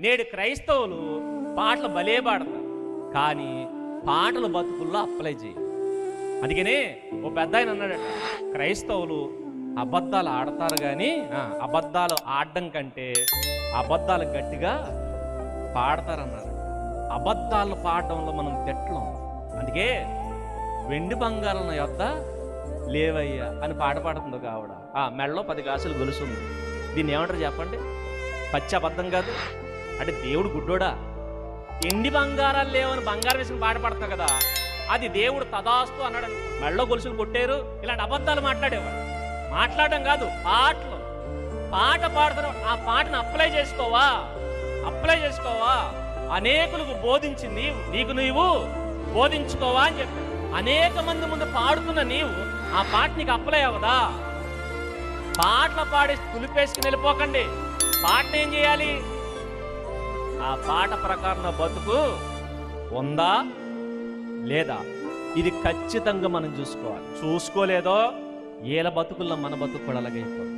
నేడు క్రైస్తవులు పాటలు భలే పాడతారు, కానీ పాటలు బతుకుల్లో అప్లై చేయాలి. అందుకనే ఓ పెద్ద ఆయన అన్నాడట, క్రైస్తవులు అబద్ధాలు ఆడతారు కానీ అబద్ధాలు ఆడడం కంటే అబద్ధాలు గట్టిగా పాడతారన్నాడు. అబద్ధాలు పాడడంలో మనం తెట్లం. అందుకే వెండి బంగారం యొద్ద లేవయ్యా అని పాట పాడుతుంది ఒక ఆవిడ. మెడలో 10 కాసులు గొలుసుంది. దీన్ని ఏమంటారు చెప్పండి? పచ్చి అబద్ధం కాదు. అంటే దేవుడు గుడ్డోడా? ఎండి బంగారాలు లేవని బంగారం వేసుకుని పాట పాడుతాం కదా, అది దేవుడు తదాస్తు అన్నాడు. మెడలో గొలుసులు కొట్టారు, ఇలాంటి అబద్ధాలు మాట్లాడేవాడు. మాట్లాడడం కాదు, పాటలు పాట పాడుతున్నావు, ఆ పాటను అప్లై చేసుకోవా? అనేకులకు బోధించింది నీకు నీవు బోధించుకోవా అని చెప్పి అనేక మంది ముందు పాడుతున్న నీవు ఆ పాట నీకు అప్లై అవ్వదా? పాటలు పాడి తులిపేసుకుని వెళ్ళిపోకండి. పాటను ఏం చేయాలి? ఆ పాట ప్రకారం బతుకు ఉందా లేదా, ఇది ఖచ్చితంగా మనం చూసుకోవాలి. చూసుకోలేదో ఏల బతుకుల్లో మన బతుకు కూడా అలాగైపోతుంది.